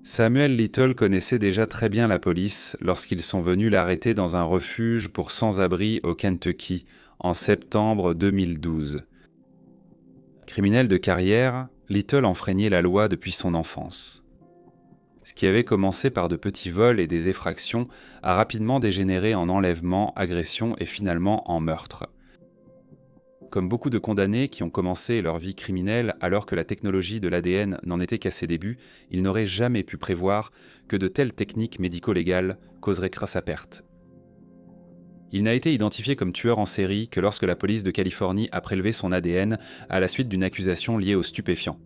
Samuel Little connaissait déjà très bien la police lorsqu'ils sont venus l'arrêter dans un refuge pour sans-abri au Kentucky en septembre 2012. Criminel de carrière, Little enfreignait la loi depuis son enfance. Ce qui avait commencé par de petits vols et des effractions a rapidement dégénéré en enlèvement, agression et finalement en meurtre. Comme beaucoup de condamnés qui ont commencé leur vie criminelle alors que la technologie de l'ADN n'en était qu'à ses débuts, ils n'auraient jamais pu prévoir que de telles techniques médico-légales causeraient sa perte. Il n'a été identifié comme tueur en série que lorsque la police de Californie a prélevé son ADN à la suite d'une accusation liée aux stupéfiants.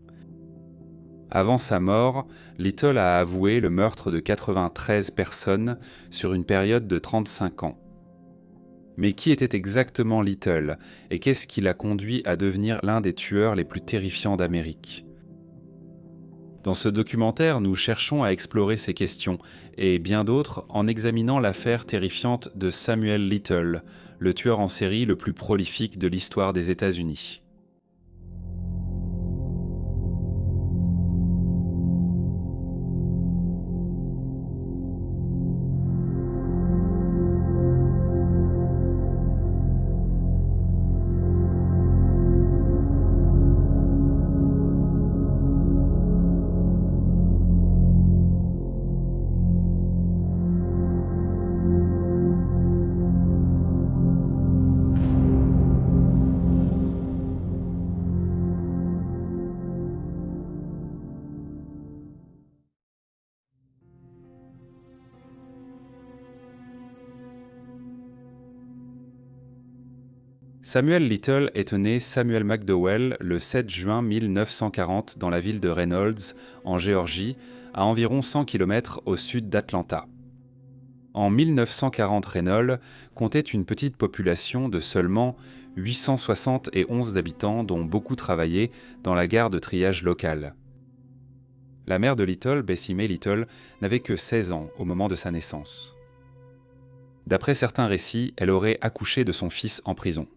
Avant sa mort, Little a avoué le meurtre de 93 personnes sur une période de 35 ans. Mais qui était exactement Little et qu'est-ce qui l'a conduit à devenir l'un des tueurs les plus terrifiants d'Amérique ? Dans ce documentaire, nous cherchons à explorer ces questions et bien d'autres en examinant l'affaire terrifiante de Samuel Little, le tueur en série le plus prolifique de l'histoire des États-Unis. Samuel Little est né Samuel McDowell le 7 juin 1940 dans la ville de Reynolds, en Géorgie, à environ 100 km au sud d'Atlanta. En 1940, Reynolds comptait une petite population de seulement 871 habitants, dont beaucoup travaillaient dans la gare de triage locale. La mère de Little, Bessie May Little, n'avait que 16 ans au moment de sa naissance. D'après certains récits, elle aurait accouché de son fils en prison.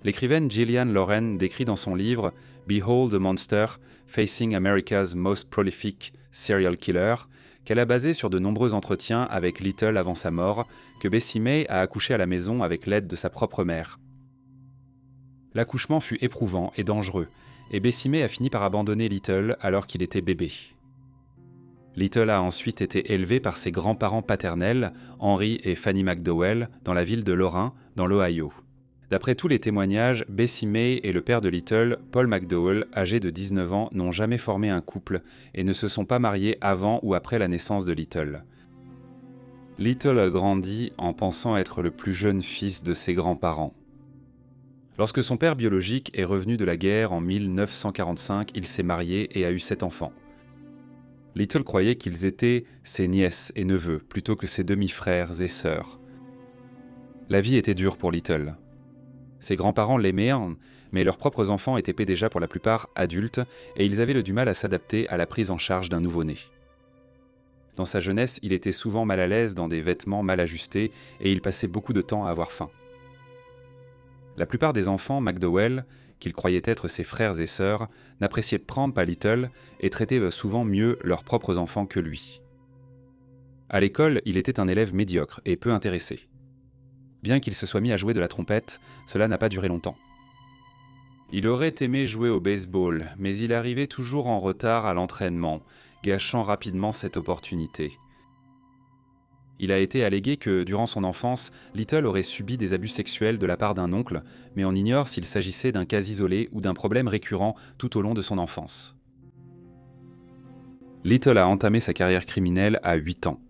L'écrivaine Gillian Loren décrit dans son livre « Behold a Monster, Facing America's Most Prolific Serial Killer » qu'elle a basé sur de nombreux entretiens avec Little avant sa mort, que Bessie May a accouché à la maison avec l'aide de sa propre mère. L'accouchement fut éprouvant et dangereux, et Bessie May a fini par abandonner Little alors qu'il était bébé. Little a ensuite été élevé par ses grands-parents paternels, Henry et Fanny McDowell, dans la ville de Lorain, dans l'Ohio. D'après tous les témoignages, Bessie May et le père de Little, Paul McDowell, âgé de 19 ans, n'ont jamais formé un couple et ne se sont pas mariés avant ou après la naissance de Little. Little a grandi en pensant être le plus jeune fils de ses grands-parents. Lorsque son père biologique est revenu de la guerre en 1945, il s'est marié et a eu 7 enfants. Little croyait qu'ils étaient ses nièces et neveux plutôt que ses demi-frères et sœurs. La vie était dure pour Little. Ses grands-parents l'aimaient, mais leurs propres enfants étaient déjà pour la plupart adultes et ils avaient du mal à s'adapter à la prise en charge d'un nouveau-né. Dans sa jeunesse, il était souvent mal à l'aise dans des vêtements mal ajustés et il passait beaucoup de temps à avoir faim. La plupart des enfants McDowell, qu'ils croyaient être ses frères et sœurs, n'appréciaient pas Little et traitaient souvent mieux leurs propres enfants que lui. À l'école, il était un élève médiocre et peu intéressé. Bien qu'il se soit mis à jouer de la trompette, cela n'a pas duré longtemps. Il aurait aimé jouer au baseball, mais il arrivait toujours en retard à l'entraînement, gâchant rapidement cette opportunité. Il a été allégué que, durant son enfance, Little aurait subi des abus sexuels de la part d'un oncle, mais on ignore s'il s'agissait d'un cas isolé ou d'un problème récurrent tout au long de son enfance. Little a entamé sa carrière criminelle à 8 ans.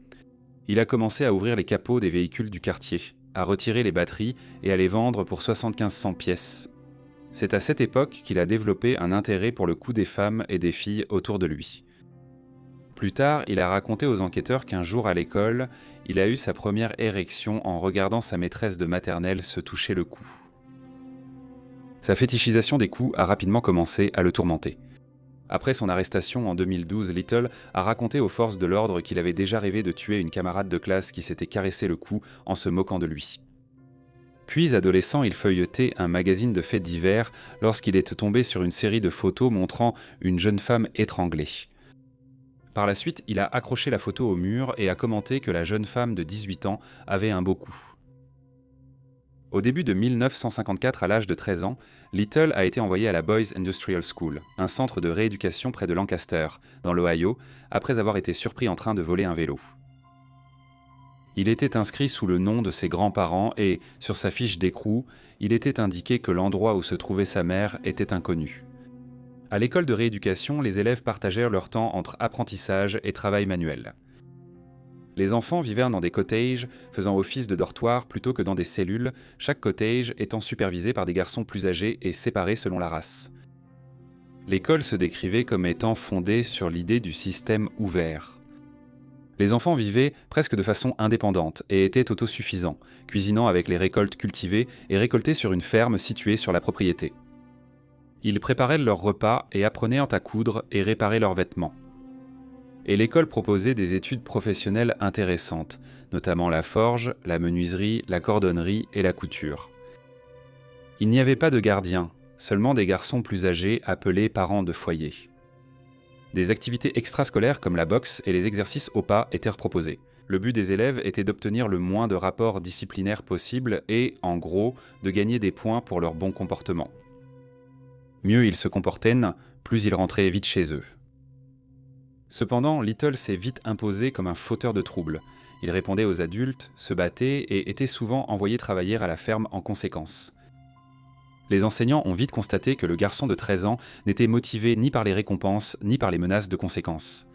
Il a commencé à ouvrir les capots des véhicules du quartier, à retirer les batteries et à les vendre pour 75 cents pièces. C'est à cette époque qu'il a développé un intérêt pour le cou des femmes et des filles autour de lui. Plus tard, il a raconté aux enquêteurs qu'un jour à l'école, il a eu sa première érection en regardant sa maîtresse de maternelle se toucher le cou. Sa fétichisation des coups a rapidement commencé à le tourmenter. Après son arrestation en 2012, Little a raconté aux forces de l'ordre qu'il avait déjà rêvé de tuer une camarade de classe qui s'était caressé le cou en se moquant de lui. Puis, adolescent, il feuilletait un magazine de faits divers lorsqu'il est tombé sur une série de photos montrant une jeune femme étranglée. Par la suite, il a accroché la photo au mur et a commenté que la jeune femme de 18 ans avait un beau coup. Au début de 1954, à l'âge de 13 ans, Little a été envoyé à la Boys Industrial School, un centre de rééducation près de Lancaster, dans l'Ohio, après avoir été surpris en train de voler un vélo. Il était inscrit sous le nom de ses grands-parents et, sur sa fiche d'écrou, il était indiqué que l'endroit où se trouvait sa mère était inconnu. À l'école de rééducation, les élèves partagèrent leur temps entre apprentissage et travail manuel. Les enfants vivaient dans des cottages faisant office de dortoir plutôt que dans des cellules, chaque cottage étant supervisé par des garçons plus âgés et séparés selon la race. L'école se décrivait comme étant fondée sur l'idée du système ouvert. Les enfants vivaient presque de façon indépendante et étaient autosuffisants, cuisinant avec les récoltes cultivées et récoltées sur une ferme située sur la propriété. Ils préparaient leurs repas et apprenaient à coudre et réparer leurs vêtements. Et l'école proposait des études professionnelles intéressantes, notamment la forge, la menuiserie, la cordonnerie et la couture. Il n'y avait pas de gardiens, seulement des garçons plus âgés appelés parents de foyer. Des activités extrascolaires comme la boxe et les exercices au pas étaient proposés. Le but des élèves était d'obtenir le moins de rapports disciplinaires possible et, en gros, de gagner des points pour leur bon comportement. Mieux ils se comportaient, plus ils rentraient vite chez eux. Cependant, Little s'est vite imposé comme un fauteur de troubles. Il répondait aux adultes, se battait et était souvent envoyé travailler à la ferme en conséquence. Les enseignants ont vite constaté que le garçon de 13 ans n'était motivé ni par les récompenses ni par les menaces de conséquences.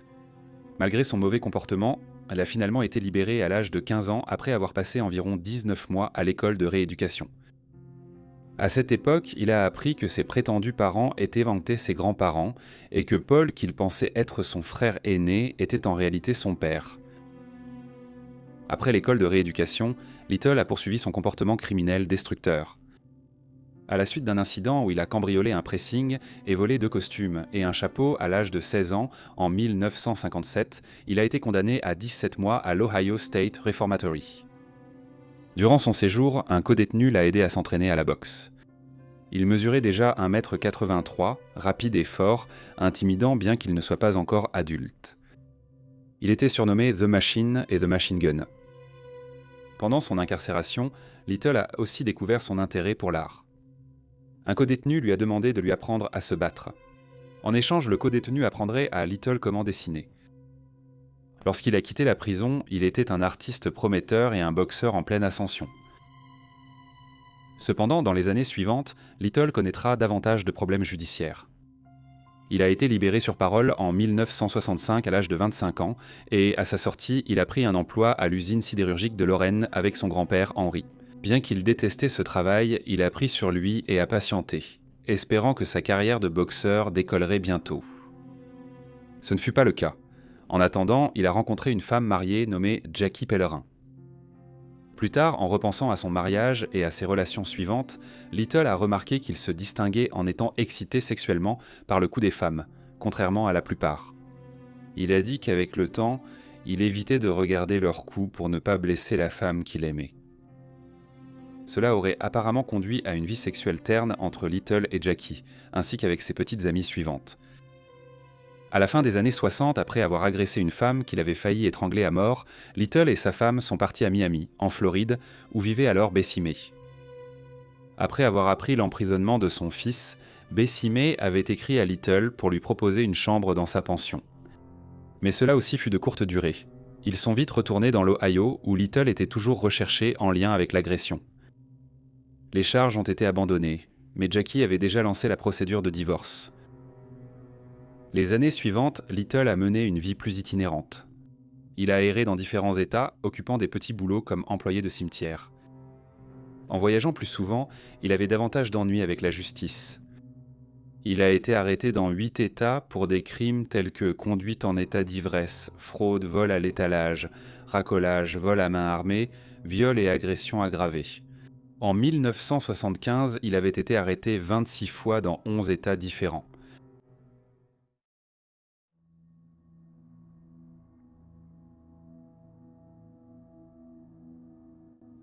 Malgré son mauvais comportement, elle a finalement été libérée à l'âge de 15 ans après avoir passé environ 19 mois à l'école de rééducation. À cette époque, il a appris que ses prétendus parents étaient vantés ses grands-parents et que Paul, qu'il pensait être son frère aîné, était en réalité son père. Après l'école de rééducation, Little a poursuivi son comportement criminel destructeur. À la suite d'un incident où il a cambriolé un pressing et volé 2 costumes et un chapeau à l'âge de 16 ans en 1957, il a été condamné à 17 mois à l'Ohio State Reformatory. Durant son séjour, un codétenu l'a aidé à s'entraîner à la boxe. Il mesurait déjà 1,83 m, rapide et fort, intimidant bien qu'il ne soit pas encore adulte. Il était surnommé The Machine et The Machine Gun. Pendant son incarcération, Little a aussi découvert son intérêt pour l'art. Un codétenu lui a demandé de lui apprendre à se battre. En échange, le codétenu apprendrait à Little comment dessiner. Lorsqu'il a quitté la prison, il était un artiste prometteur et un boxeur en pleine ascension. Cependant, dans les années suivantes, Little connaîtra davantage de problèmes judiciaires. Il a été libéré sur parole en 1965 à l'âge de 25 ans et à sa sortie, il a pris un emploi à l'usine sidérurgique de Lorraine avec son grand-père Henry. Bien qu'il détestait ce travail, il a pris sur lui et a patienté, espérant que sa carrière de boxeur décollerait bientôt. Ce ne fut pas le cas. En attendant, il a rencontré une femme mariée nommée Jackie Pellerin. Plus tard, en repensant à son mariage et à ses relations suivantes, Little a remarqué qu'il se distinguait en étant excité sexuellement par le cou des femmes, contrairement à la plupart. Il a dit qu'avec le temps, il évitait de regarder leur cou pour ne pas blesser la femme qu'il aimait. Cela aurait apparemment conduit à une vie sexuelle terne entre Little et Jackie, ainsi qu'avec ses petites amies suivantes. À la fin des années 60, après avoir agressé une femme qu'il avait failli étrangler à mort, Little et sa femme sont partis à Miami, en Floride, où vivait alors Bessie May. Après avoir appris l'emprisonnement de son fils, Bessie May avait écrit à Little pour lui proposer une chambre dans sa pension. Mais cela aussi fut de courte durée. Ils sont vite retournés dans l'Ohio, où Little était toujours recherché en lien avec l'agression. Les charges ont été abandonnées, mais Jackie avait déjà lancé la procédure de divorce. Les années suivantes, Little a mené une vie plus itinérante. Il a erré dans différents États, occupant des petits boulots comme employé de cimetière. En voyageant plus souvent, il avait davantage d'ennuis avec la justice. Il a été arrêté dans 8 États pour des crimes tels que conduite en état d'ivresse, fraude, vol à l'étalage, racolage, vol à main armée, viol et agression aggravée. En 1975, il avait été arrêté 26 fois dans 11 États différents.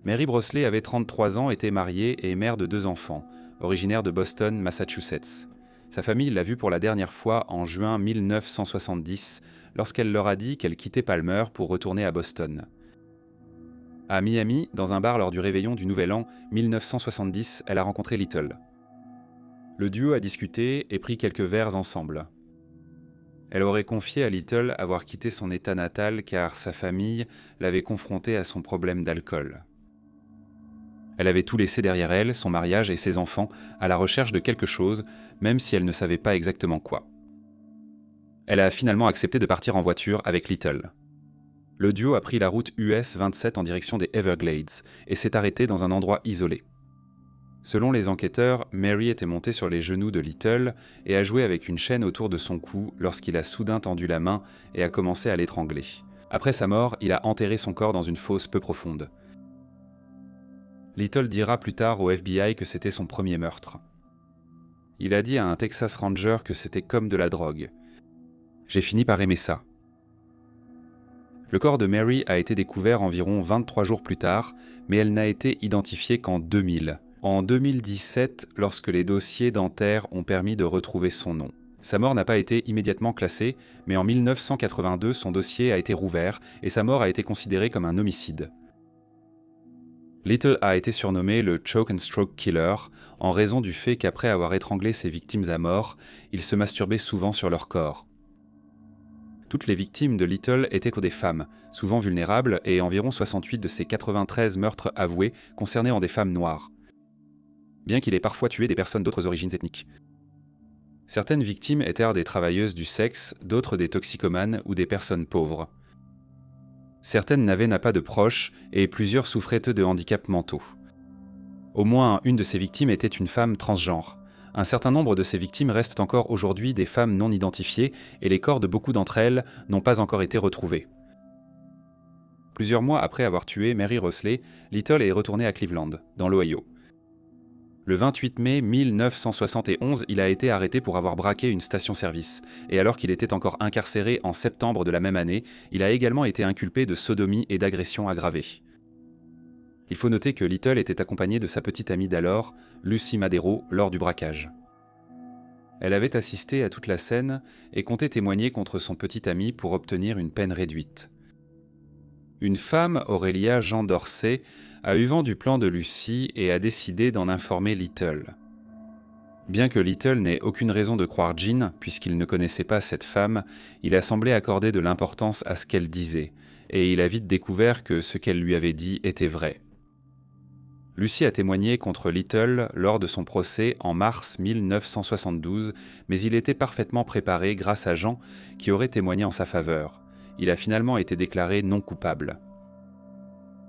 Mary Brosley avait 33 ans, était mariée et mère de 2 enfants, originaire de Boston, Massachusetts. Sa famille l'a vue pour la dernière fois en juin 1970, lorsqu'elle leur a dit qu'elle quittait Palmer pour retourner à Boston. À Miami, dans un bar lors du réveillon du Nouvel An 1970, elle a rencontré Little. Le duo a discuté et pris quelques verres ensemble. Elle aurait confié à Little avoir quitté son état natal car sa famille l'avait confrontée à son problème d'alcool. Elle avait tout laissé derrière elle, son mariage et ses enfants, à la recherche de quelque chose, même si elle ne savait pas exactement quoi. Elle a finalement accepté de partir en voiture avec Little. Le duo a pris la route US 27 en direction des Everglades et s'est arrêté dans un endroit isolé. Selon les enquêteurs, Mary était montée sur les genoux de Little et a joué avec une chaîne autour de son cou lorsqu'il a soudain tendu la main et a commencé à l'étrangler. Après sa mort, il a enterré son corps dans une fosse peu profonde. Little dira plus tard au FBI que c'était son premier meurtre. Il a dit à un Texas Ranger que c'était comme de la drogue. « J'ai fini par aimer ça. » Le corps de Mary a été découvert environ 23 jours plus tard, mais elle n'a été identifiée qu'en 2000. En 2017, lorsque les dossiers dentaires ont permis de retrouver son nom. Sa mort n'a pas été immédiatement classée, mais en 1982, son dossier a été rouvert et sa mort a été considérée comme un homicide. Little a été surnommé le Choke and Stroke Killer en raison du fait qu'après avoir étranglé ses victimes à mort, il se masturbait souvent sur leur corps. Toutes les victimes de Little étaient des femmes, souvent vulnérables, et environ 68 de ses 93 meurtres avoués concernaient des femmes noires, bien qu'il ait parfois tué des personnes d'autres origines ethniques. Certaines victimes étaient des travailleuses du sexe, d'autres des toxicomanes ou des personnes pauvres. Certaines n'avaient pas de proches et plusieurs souffraient de handicaps mentaux. Au moins une de ces victimes était une femme transgenre. Un certain nombre de ces victimes restent encore aujourd'hui des femmes non identifiées et les corps de beaucoup d'entre elles n'ont pas encore été retrouvés. Plusieurs mois après avoir tué Mary Rosley, Little est retourné à Cleveland, dans l'Ohio. Le 28 mai 1971, il a été arrêté pour avoir braqué une station-service, et alors qu'il était encore incarcéré en septembre de la même année, il a également été inculpé de sodomie et d'agression aggravée. Il faut noter que Little était accompagnée de sa petite amie d'alors, Lucy Madero, lors du braquage. Elle avait assisté à toute la scène et comptait témoigner contre son petit ami pour obtenir une peine réduite. Une femme, Aurélia Jean d'Orsay, a eu vent du plan de Lucy et a décidé d'en informer Little. Bien que Little n'ait aucune raison de croire Jean, puisqu'il ne connaissait pas cette femme, il a semblé accorder de l'importance à ce qu'elle disait, et il a vite découvert que ce qu'elle lui avait dit était vrai. Lucy a témoigné contre Little lors de son procès en mars 1972, mais il était parfaitement préparé grâce à Jean qui aurait témoigné en sa faveur. Il a finalement été déclaré non coupable.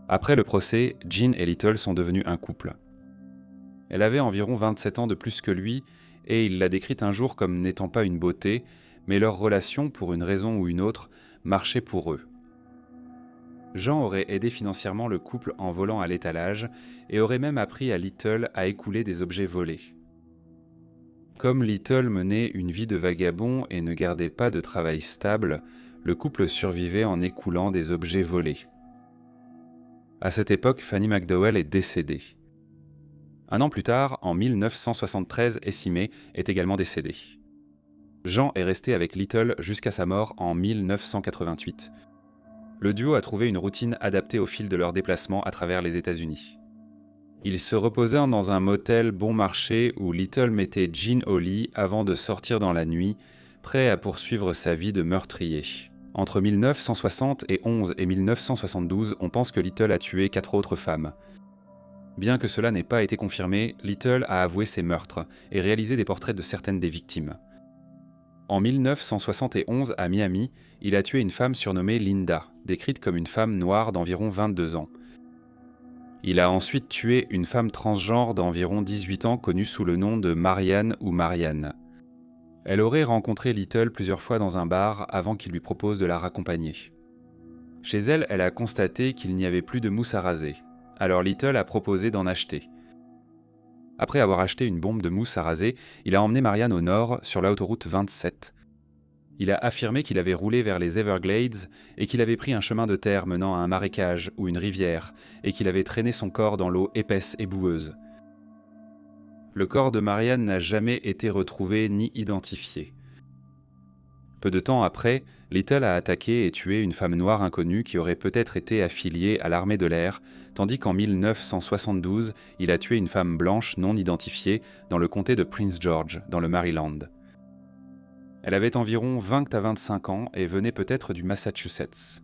Après le procès, Jean et Little sont devenus un couple. Elle avait environ 27 ans de plus que lui et il l'a décrite un jour comme n'étant pas une beauté, mais leur relation, pour une raison ou une autre, marchait pour eux. Jean aurait aidé financièrement le couple en volant à l'étalage et aurait même appris à Little à écouler des objets volés. Comme Little menait une vie de vagabond et ne gardait pas de travail stable, le couple survivait en écoulant des objets volés. À cette époque, Fanny McDowell est décédée. Un an plus tard, en 1973, Essie Mae est également décédée. Jean est resté avec Little jusqu'à sa mort en 1988. Le duo a trouvé une routine adaptée au fil de leurs déplacements à travers les États-Unis. Ils se reposèrent dans un motel bon marché où Little mettait Jean au lit avant de sortir dans la nuit, prêt à poursuivre sa vie de meurtrier. Entre 1971 et 1972, on pense que Little a tué 4 autres femmes. Bien que cela n'ait pas été confirmé, Little a avoué ses meurtres et réalisé des portraits de certaines des victimes. En 1971, à Miami, il a tué une femme surnommée Linda, décrite comme une femme noire d'environ 22 ans. Il a ensuite tué une femme transgenre d'environ 18 ans connue sous le nom de Marianne ou Marianne. Elle aurait rencontré Little plusieurs fois dans un bar avant qu'il lui propose de la raccompagner. Chez elle, elle a constaté qu'il n'y avait plus de mousse à raser. Alors Little a proposé d'en acheter. Après avoir acheté une bombe de mousse à raser, il a emmené Marianne au nord, sur l'autoroute 27. Il a affirmé qu'il avait roulé vers les Everglades et qu'il avait pris un chemin de terre menant à un marécage ou une rivière et qu'il avait traîné son corps dans l'eau épaisse et boueuse. Le corps de Marianne n'a jamais été retrouvé ni identifié. Peu de temps après, Little a attaqué et tué une femme noire inconnue qui aurait peut-être été affiliée à l'armée de l'air, tandis qu'en 1972, il a tué une femme blanche non identifiée dans le comté de Prince George, dans le Maryland. Elle avait environ 20 à 25 ans et venait peut-être du Massachusetts.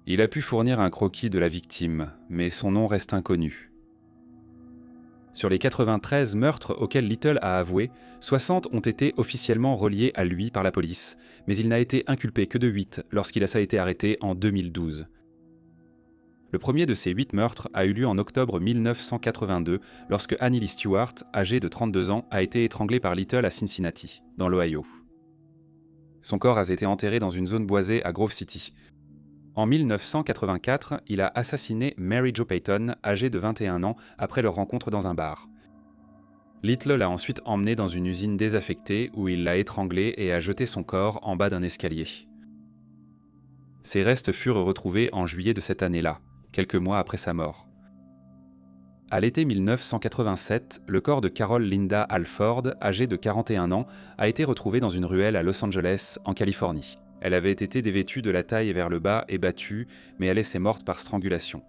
Il a pu fournir un croquis de la victime, mais son nom reste inconnu. Sur les 93 meurtres auxquels Little a avoué, 60 ont été officiellement reliés à lui par la police, mais il n'a été inculpé que de 8 lorsqu'il a été arrêté en 2012. Le premier de ces 8 meurtres a eu lieu en octobre 1982, lorsque Annie Lee Stewart, âgée de 32 ans, a été étranglée par Little à Cincinnati, dans l'Ohio. Son corps a été enterré dans une zone boisée à Grove City. En 1984, il a assassiné Mary Jo Payton, âgée de 21 ans, après leur rencontre dans un bar. Little l'a ensuite emmenée dans une usine désaffectée où il l'a étranglée et a jeté son corps en bas d'un escalier. Ses restes furent retrouvés en juillet de cette année-là, quelques mois après sa mort. À l'été 1987, le corps de Carol Linda Alford, âgée de 41 ans, a été retrouvé dans une ruelle à Los Angeles, en Californie. Elle avait été dévêtue de la taille vers le bas et battue, mais elle est morte par strangulation.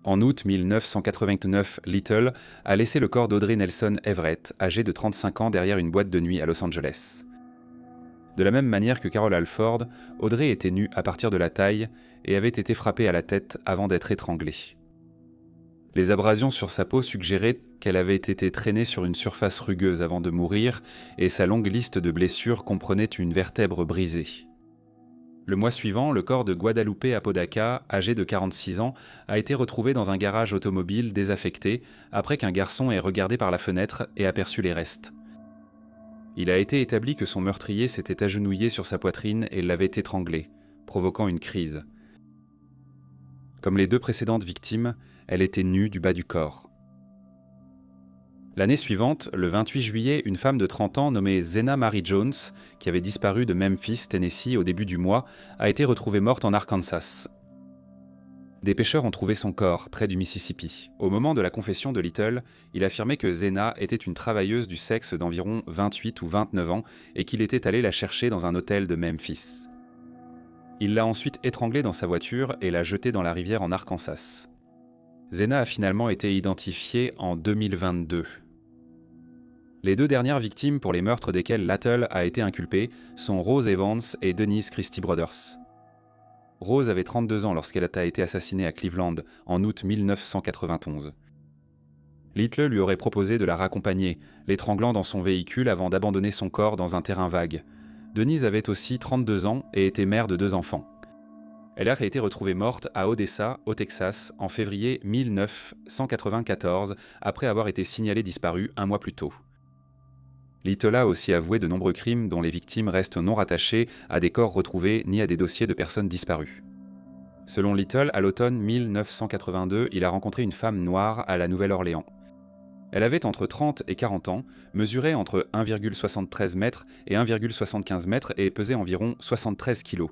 En août 1989, Little a laissé le corps d'Audrey Nelson Everett, âgée de 35 ans, derrière une boîte de nuit à Los Angeles. De la même manière que Carol Alford, Audrey était nue à partir de la taille et avait été frappée à la tête avant d'être étranglée. Les abrasions sur sa peau suggéraient qu'elle avait été traînée sur une surface rugueuse avant de mourir, et sa longue liste de blessures comprenait une vertèbre brisée. Le mois suivant, le corps de Guadalupe Apodaca, âgé de 46 ans, a été retrouvé dans un garage automobile désaffecté après qu'un garçon ait regardé par la fenêtre et aperçu les restes. Il a été établi que son meurtrier s'était agenouillé sur sa poitrine et l'avait étranglé, provoquant une crise. Comme les 2 précédentes victimes, elle était nue du bas du corps. L'année suivante, le 28 juillet, une femme de 30 ans nommée Zena Marie Jones, qui avait disparu de Memphis, Tennessee au début du mois, a été retrouvée morte en Arkansas. Des pêcheurs ont trouvé son corps près du Mississippi. Au moment de la confession de Little, il affirmait que Zena était une travailleuse du sexe d'environ 28 ou 29 ans et qu'il était allé la chercher dans un hôtel de Memphis. Il l'a ensuite étranglée dans sa voiture et l'a jetée dans la rivière en Arkansas. Zena a finalement été identifiée en 2022. Les 2 dernières victimes pour les meurtres desquelles Little a été inculpé sont Rose Evans et Denise Christie Brothers. Rose avait 32 ans lorsqu'elle a été assassinée à Cleveland en août 1991. Little lui aurait proposé de la raccompagner, l'étranglant dans son véhicule avant d'abandonner son corps dans un terrain vague. Denise avait aussi 32 ans et était mère de 2 enfants. Elle a été retrouvée morte à Odessa, au Texas, en février 1994, après avoir été signalée disparue un mois plus tôt. Little a aussi avoué de nombreux crimes dont les victimes restent non rattachées à des corps retrouvés ni à des dossiers de personnes disparues. Selon Little, à l'automne 1982, il a rencontré une femme noire à la Nouvelle-Orléans. Elle avait entre 30 et 40 ans, mesurait entre 1,73 m et 1,75 m et pesait environ 73 kg.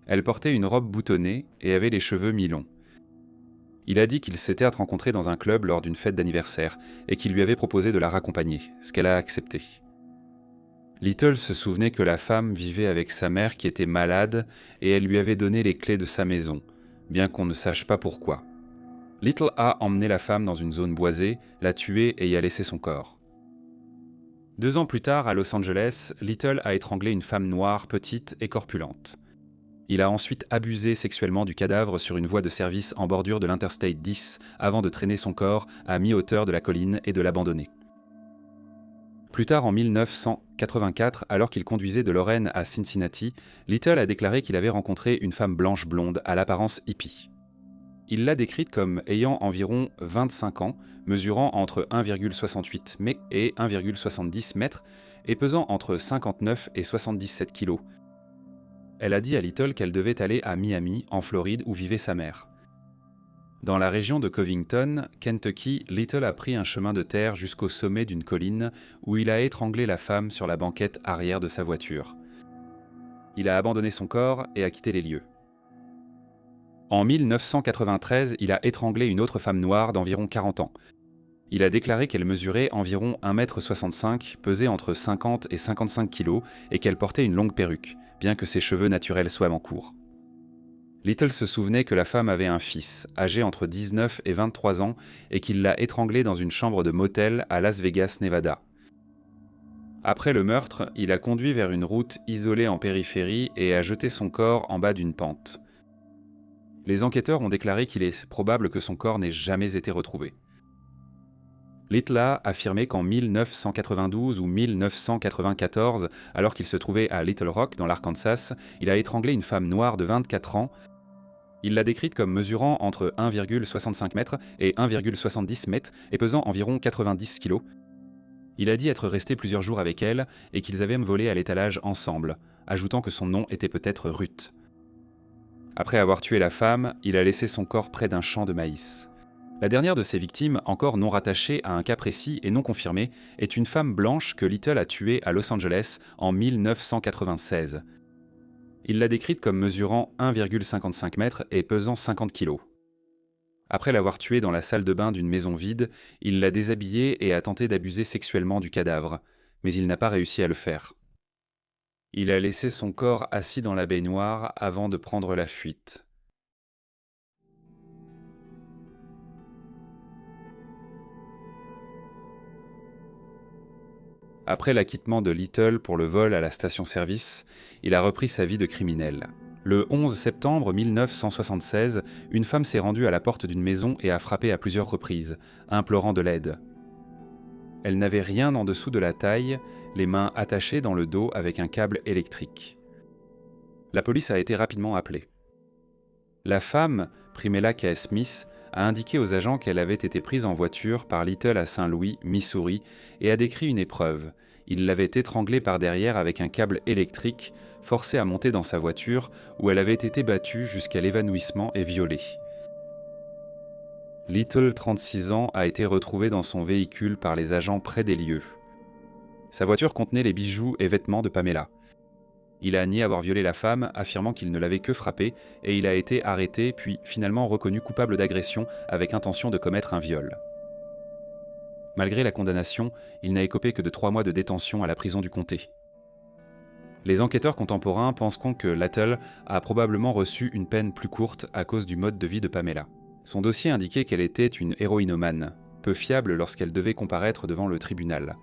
Elle portait une robe boutonnée et avait les cheveux mi-longs. Il a dit qu'ils s'étaient rencontrés dans un club lors d'une fête d'anniversaire et qu'il lui avait proposé de la raccompagner, ce qu'elle a accepté. Little se souvenait que la femme vivait avec sa mère qui était malade et elle lui avait donné les clés de sa maison, bien qu'on ne sache pas pourquoi. Little a emmené la femme dans une zone boisée, l'a tuée et y a laissé son corps. 2 ans plus tard, à Los Angeles, Little a étranglé une femme noire, petite et corpulente. Il a ensuite abusé sexuellement du cadavre sur une voie de service en bordure de l'Interstate 10 avant de traîner son corps à mi-hauteur de la colline et de l'abandonner. Plus tard, en 1984, alors qu'il conduisait de Lorraine à Cincinnati, Little a déclaré qu'il avait rencontré une femme blanche blonde à l'apparence hippie. Il l'a décrite comme ayant environ 25 ans, mesurant entre 1,68 m et 1,70 m et pesant entre 59 et 77 kg. Elle a dit à Little qu'elle devait aller à Miami, en Floride, où vivait sa mère. Dans la région de Covington, Kentucky, Little a pris un chemin de terre jusqu'au sommet d'une colline où il a étranglé la femme sur la banquette arrière de sa voiture. Il a abandonné son corps et a quitté les lieux. En 1993, il a étranglé une autre femme noire d'environ 40 ans. Il a déclaré qu'elle mesurait environ 1,65 m, pesait entre 50 et 55 kg et qu'elle portait une longue perruque, bien que ses cheveux naturels soient en cours. Little se souvenait que la femme avait un fils, âgé entre 19 et 23 ans, et qu'il l'a étranglé dans une chambre de motel à Las Vegas, Nevada. Après le meurtre, il a conduit vers une route isolée en périphérie et a jeté son corps en bas d'une pente. Les enquêteurs ont déclaré qu'il est probable que son corps n'ait jamais été retrouvé. Little a affirmé qu'en 1992 ou 1994, alors qu'il se trouvait à Little Rock, dans l'Arkansas, il a étranglé une femme noire de 24 ans. Il l'a décrite comme mesurant entre 1,65 m et 1,70 m et pesant environ 90 kg. Il a dit être resté plusieurs jours avec elle et qu'ils avaient volé à l'étalage ensemble, ajoutant que son nom était peut-être Ruth. Après avoir tué la femme, il a laissé son corps près d'un champ de maïs. La dernière de ses victimes, encore non rattachée à un cas précis et non confirmée, est une femme blanche que Little a tuée à Los Angeles en 1996. Il l'a décrite comme mesurant 1,55 m et pesant 50 kg. Après l'avoir tuée dans la salle de bain d'une maison vide, il l'a déshabillée et a tenté d'abuser sexuellement du cadavre, mais il n'a pas réussi à le faire. Il a laissé son corps assis dans la baignoire avant de prendre la fuite. Après l'acquittement de Little pour le vol à la station-service, il a repris sa vie de criminel. Le 11 septembre 1976, une femme s'est rendue à la porte d'une maison et a frappé à plusieurs reprises, implorant de l'aide. Elle n'avait rien en dessous de la taille, les mains attachées dans le dos avec un câble électrique. La police a été rapidement appelée. La femme, Primella K. Smith, a indiqué aux agents qu'elle avait été prise en voiture par Little à Saint-Louis, Missouri, et a décrit une épreuve. Il l'avait étranglée par derrière avec un câble électrique, forcée à monter dans sa voiture, où elle avait été battue jusqu'à l'évanouissement et violée. Little, 36 ans, a été retrouvée dans son véhicule par les agents près des lieux. Sa voiture contenait les bijoux et vêtements de Pamela. Il a nié avoir violé la femme, affirmant qu'il ne l'avait que frappée, et il a été arrêté puis finalement reconnu coupable d'agression avec intention de commettre un viol. Malgré la condamnation, il n'a écopé que de 3 mois de détention à la prison du comté. Les enquêteurs contemporains pensent que Little a probablement reçu une peine plus courte à cause du mode de vie de Pamela. Son dossier indiquait qu'elle était une héroïnomane, peu fiable lorsqu'elle devait comparaître devant le tribunal.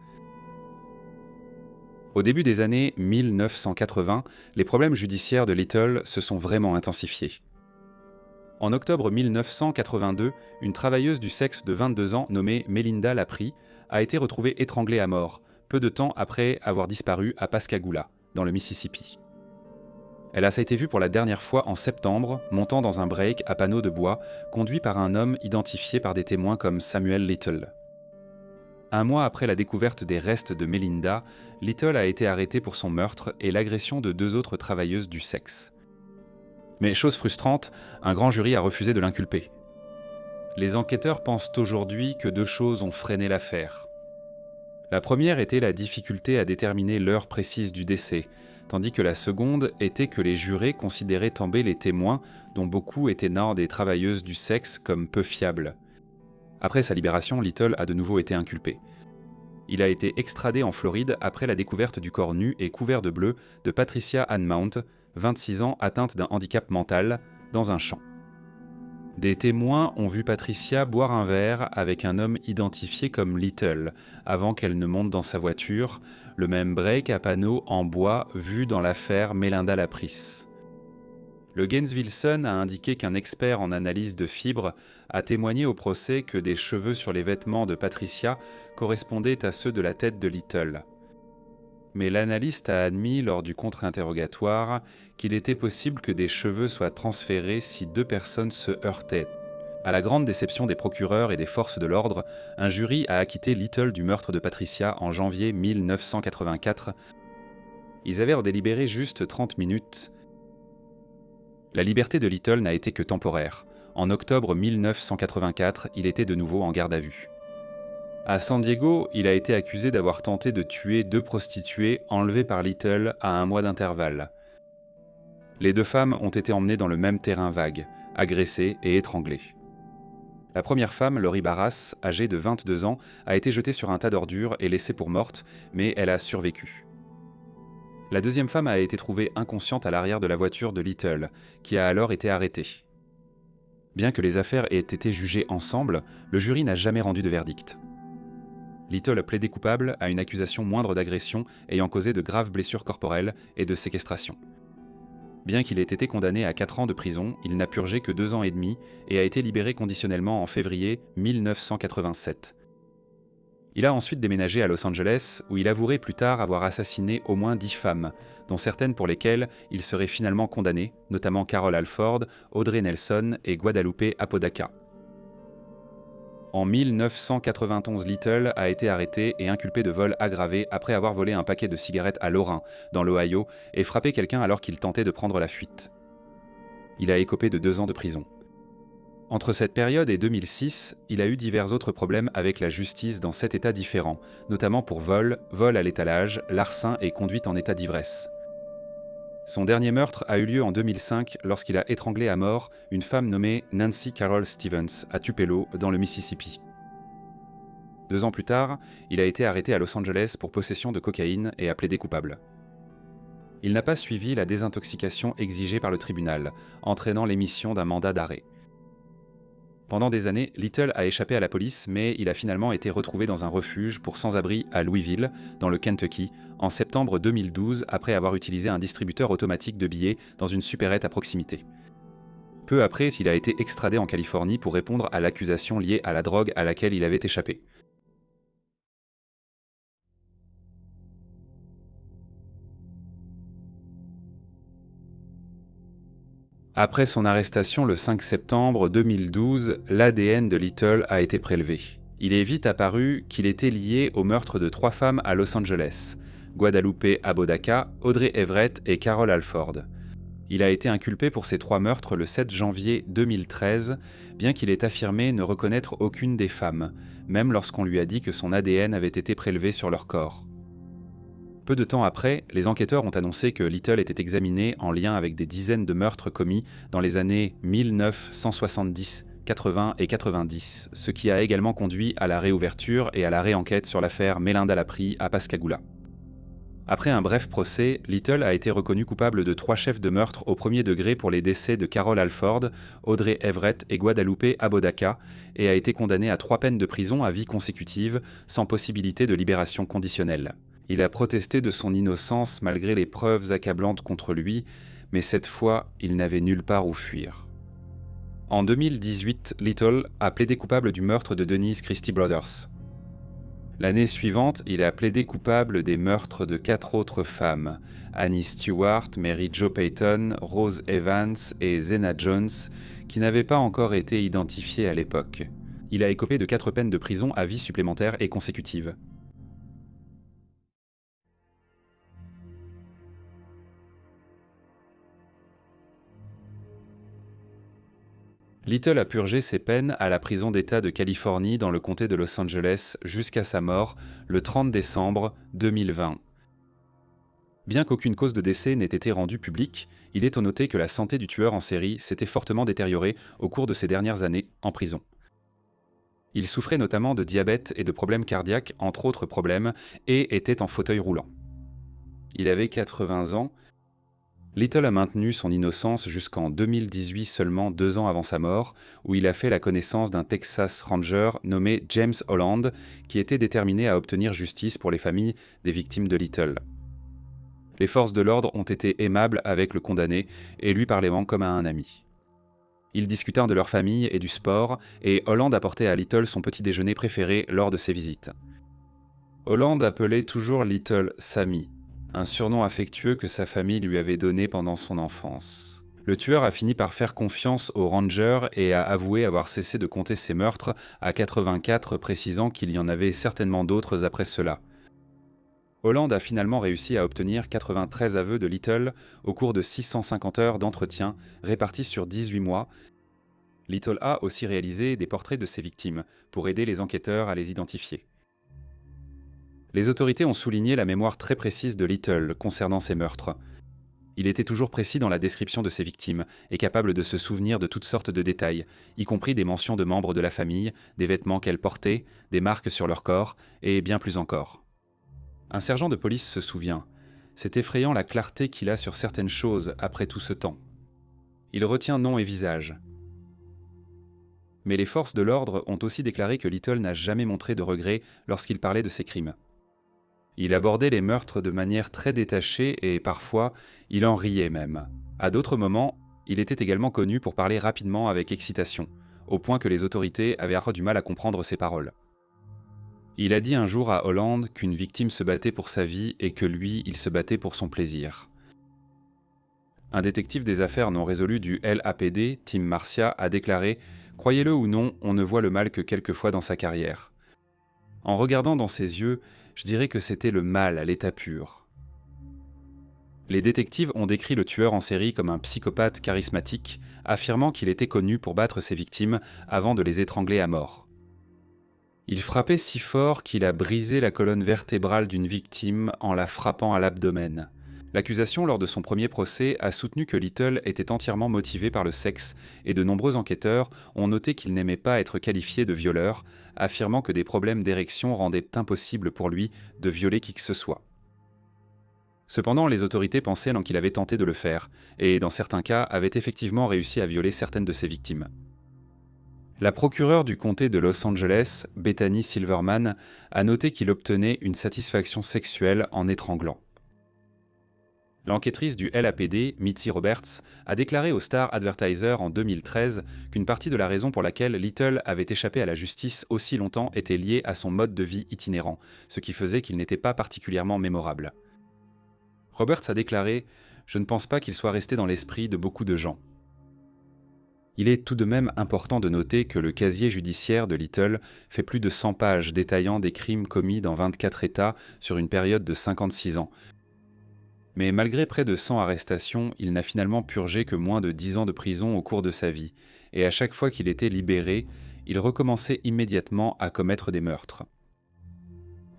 Au début des années 1980, les problèmes judiciaires de Little se sont vraiment intensifiés. En octobre 1982, une travailleuse du sexe de 22 ans nommée Melinda Laprie a été retrouvée étranglée à mort, peu de temps après avoir disparu à Pascagoula, dans le Mississippi. Elle a été vue pour la dernière fois en septembre, montant dans un break à panneaux de bois, conduit par un homme identifié par des témoins comme Samuel Little. Un mois après la découverte des restes de Melinda, Little a été arrêté pour son meurtre et l'agression de 2 autres travailleuses du sexe. Mais chose frustrante, un grand jury a refusé de l'inculper. Les enquêteurs pensent aujourd'hui que 2 choses ont freiné l'affaire. La première était la difficulté à déterminer l'heure précise du décès, tandis que la seconde était que les jurés considéraient tomber les témoins, dont beaucoup étaient nés des travailleuses du sexe, comme peu fiables. Après sa libération, Little a de nouveau été inculpé. Il a été extradé en Floride après la découverte du corps nu et couvert de bleu de Patricia Ann Mount, 26 ans, atteinte d'un handicap mental, dans un champ. Des témoins ont vu Patricia boire un verre avec un homme identifié comme Little, avant qu'elle ne monte dans sa voiture, le même break à panneaux en bois vu dans l'affaire Melinda Laprie. Le Gainesville Sun a indiqué qu'un expert en analyse de fibres a témoigné au procès que des cheveux sur les vêtements de Patricia correspondaient à ceux de la tête de Little. Mais l'analyste a admis lors du contre-interrogatoire qu'il était possible que des cheveux soient transférés si 2 personnes se heurtaient. À la grande déception des procureurs et des forces de l'ordre, un jury a acquitté Little du meurtre de Patricia en janvier 1984. Ils avaient délibéré juste 30 minutes. La liberté de Little n'a été que temporaire. En octobre 1984, il était de nouveau en garde à vue. À San Diego, il a été accusé d'avoir tenté de tuer 2 prostituées enlevées par Little à un mois d'intervalle. Les 2 femmes ont été emmenées dans le même terrain vague, agressées et étranglées. La première femme, Lori Barras, âgée de 22 ans, a été jetée sur un tas d'ordures et laissée pour morte, mais elle a survécu. La deuxième femme a été trouvée inconsciente à l'arrière de la voiture de Little, qui a alors été arrêtée. Bien que les affaires aient été jugées ensemble, le jury n'a jamais rendu de verdict. Little a plaidé coupable à une accusation moindre d'agression ayant causé de graves blessures corporelles et de séquestration. Bien qu'il ait été condamné à 4 ans de prison, il n'a purgé que 2 ans et demi et a été libéré conditionnellement en février 1987. Il a ensuite déménagé à Los Angeles, où il avouerait plus tard avoir assassiné au moins 10 femmes, dont certaines pour lesquelles il serait finalement condamné, notamment Carol Alford, Audrey Nelson et Guadalupe Apodaca. En 1991, Little a été arrêté et inculpé de vol aggravé après avoir volé un paquet de cigarettes à Lorain, dans l'Ohio, et frappé quelqu'un alors qu'il tentait de prendre la fuite. Il a écopé de 2 ans de prison. Entre cette période et 2006, il a eu divers autres problèmes avec la justice dans 7 États différents, notamment pour vol, vol à l'étalage, larcin et conduite en état d'ivresse. Son dernier meurtre a eu lieu en 2005 lorsqu'il a étranglé à mort une femme nommée Nancy Carol Stevens à Tupelo, dans le Mississippi. 2 ans plus tard, il a été arrêté à Los Angeles pour possession de cocaïne et a plaidé coupable. Il n'a pas suivi la désintoxication exigée par le tribunal, entraînant l'émission d'un mandat d'arrêt. Pendant des années, Little a échappé à la police, mais il a finalement été retrouvé dans un refuge pour sans-abri à Louisville, dans le Kentucky, en septembre 2012, après avoir utilisé un distributeur automatique de billets dans une supérette à proximité. Peu après, il a été extradé en Californie pour répondre à l'accusation liée à la drogue à laquelle il avait échappé. Après son arrestation le 5 septembre 2012, l'ADN de Little a été prélevé. Il est vite apparu qu'il était lié au meurtre de 3 femmes à Los Angeles, Guadalupe Apodaca, Audrey Everett et Carol Alford. Il a été inculpé pour ces 3 meurtres le 7 janvier 2013, bien qu'il ait affirmé ne reconnaître aucune des femmes, même lorsqu'on lui a dit que son ADN avait été prélevé sur leur corps. Peu de temps après, les enquêteurs ont annoncé que Little était examiné en lien avec des dizaines de meurtres commis dans les années 1970, 80 et 90, ce qui a également conduit à la réouverture et à la réenquête sur l'affaire Melinda Laprie à Pascagoula. Après un bref procès, Little a été reconnu coupable de 3 chefs de meurtre au premier degré pour les décès de Carol Alford, Audrey Everett et Guadalupe Apodaca, et a été condamné à 3 peines de prison à vie consécutive, sans possibilité de libération conditionnelle. Il a protesté de son innocence malgré les preuves accablantes contre lui, mais cette fois, il n'avait nulle part où fuir. En 2018, Little a plaidé coupable du meurtre de Denise Christie Brothers. L'année suivante, il a plaidé coupable des meurtres de 4 autres femmes, Annie Stewart, Mary Jo Payton, Rose Evans et Zena Jones, qui n'avaient pas encore été identifiées à l'époque. Il a écopé de 4 peines de prison à vie supplémentaires et consécutives. Little a purgé ses peines à la prison d'État de Californie dans le comté de Los Angeles jusqu'à sa mort le 30 décembre 2020. Bien qu'aucune cause de décès n'ait été rendue publique, il est à noter que la santé du tueur en série s'était fortement détériorée au cours de ces dernières années en prison. Il souffrait notamment de diabète et de problèmes cardiaques, entre autres problèmes, et était en fauteuil roulant. Il avait 80 ans. Little a maintenu son innocence jusqu'en 2018, seulement 2 ans avant sa mort, où il a fait la connaissance d'un Texas Ranger nommé James Holland, qui était déterminé à obtenir justice pour les familles des victimes de Little. Les forces de l'ordre ont été aimables avec le condamné et lui parlaient comme à un ami. Ils discutèrent de leur famille et du sport, et Holland apportait à Little son petit déjeuner préféré lors de ses visites. Holland appelait toujours Little Sammy, un surnom affectueux que sa famille lui avait donné pendant son enfance. Le tueur a fini par faire confiance au ranger et a avoué avoir cessé de compter ses meurtres à 84, précisant qu'il y en avait certainement d'autres après cela. Holland a finalement réussi à obtenir 93 aveux de Little au cours de 650 heures d'entretien répartis sur 18 mois. Little a aussi réalisé des portraits de ses victimes pour aider les enquêteurs à les identifier. Les autorités ont souligné la mémoire très précise de Little concernant ces meurtres. Il était toujours précis dans la description de ses victimes et capable de se souvenir de toutes sortes de détails, y compris des mentions de membres de la famille, des vêtements qu'elles portaient, des marques sur leur corps, et bien plus encore. Un sergent de police se souvient. C'est effrayant la clarté qu'il a sur certaines choses après tout ce temps. Il retient nom et visage. Mais les forces de l'ordre ont aussi déclaré que Little n'a jamais montré de regret lorsqu'il parlait de ses crimes. Il abordait les meurtres de manière très détachée et parfois, il en riait même. À d'autres moments, il était également connu pour parler rapidement avec excitation, au point que les autorités avaient du mal à comprendre ses paroles. Il a dit un jour à Holland qu'une victime se battait pour sa vie et que lui, il se battait pour son plaisir. Un détective des affaires non résolues du LAPD, Tim Marcia, a déclaré « Croyez-le ou non, on ne voit le mal que quelques fois dans sa carrière. En regardant dans ses yeux, je dirais que c'était le mal à l'état pur. » Les détectives ont décrit le tueur en série comme un psychopathe charismatique, affirmant qu'il était connu pour battre ses victimes avant de les étrangler à mort. Il frappait si fort qu'il a brisé la colonne vertébrale d'une victime en la frappant à l'abdomen. L'accusation lors de son premier procès a soutenu que Little était entièrement motivé par le sexe et de nombreux enquêteurs ont noté qu'il n'aimait pas être qualifié de violeur, affirmant que des problèmes d'érection rendaient impossible pour lui de violer qui que ce soit. Cependant, les autorités pensaient qu'il avait tenté de le faire, et dans certains cas avait effectivement réussi à violer certaines de ses victimes. La procureure du comté de Los Angeles, Bethany Silverman, a noté qu'il obtenait une satisfaction sexuelle en étranglant. L'enquêtrice du LAPD, Mitzi Roberts, a déclaré au Star Advertiser en 2013 qu'une partie de la raison pour laquelle Little avait échappé à la justice aussi longtemps était liée à son mode de vie itinérant, ce qui faisait qu'il n'était pas particulièrement mémorable. Roberts a déclaré « Je ne pense pas qu'il soit resté dans l'esprit de beaucoup de gens. » Il est tout de même important de noter que le casier judiciaire de Little fait plus de 100 pages détaillant des crimes commis dans 24 États sur une période de 56 ans. Mais malgré près de 100 arrestations, il n'a finalement purgé que moins de 10 ans de prison au cours de sa vie, et à chaque fois qu'il était libéré, il recommençait immédiatement à commettre des meurtres.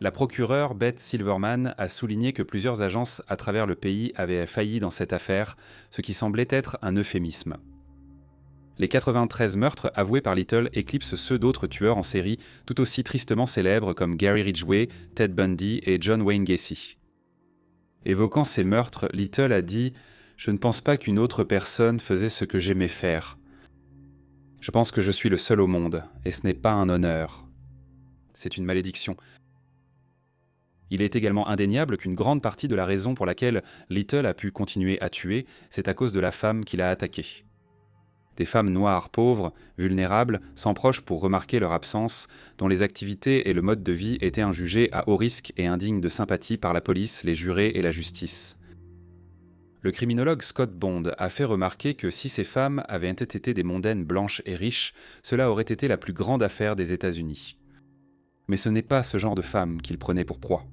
La procureure Beth Silverman a souligné que plusieurs agences à travers le pays avaient failli dans cette affaire, ce qui semblait être un euphémisme. Les 93 meurtres avoués par Little éclipsent ceux d'autres tueurs en série tout aussi tristement célèbres comme Gary Ridgway, Ted Bundy et John Wayne Gacy. Évoquant ces meurtres, Little a dit « Je ne pense pas qu'une autre personne faisait ce que j'aimais faire. Je pense que je suis le seul au monde, et ce n'est pas un honneur. C'est une malédiction. » Il est également indéniable qu'une grande partie de la raison pour laquelle Little a pu continuer à tuer, c'est à cause de la femme qu'il a attaquée. Des femmes noires pauvres, vulnérables, sans proches pour remarquer leur absence, dont les activités et le mode de vie étaient jugés à haut risque et indignes de sympathie par la police, les jurés et la justice. Le criminologue Scott Bond a fait remarquer que si ces femmes avaient été des mondaines blanches et riches, cela aurait été la plus grande affaire des États-Unis. Mais ce n'est pas ce genre de femmes qu'il prenait pour proie.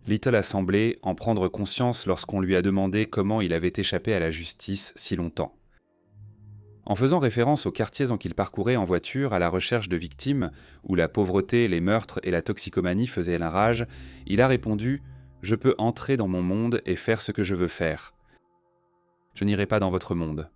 Little a semblé en prendre conscience lorsqu'on lui a demandé comment il avait échappé à la justice si longtemps. En faisant référence aux quartiers qu'il parcourait en voiture à la recherche de victimes, où la pauvreté, les meurtres et la toxicomanie faisaient la rage, il a répondu « Je peux entrer dans mon monde et faire ce que je veux faire. Je n'irai pas dans votre monde. »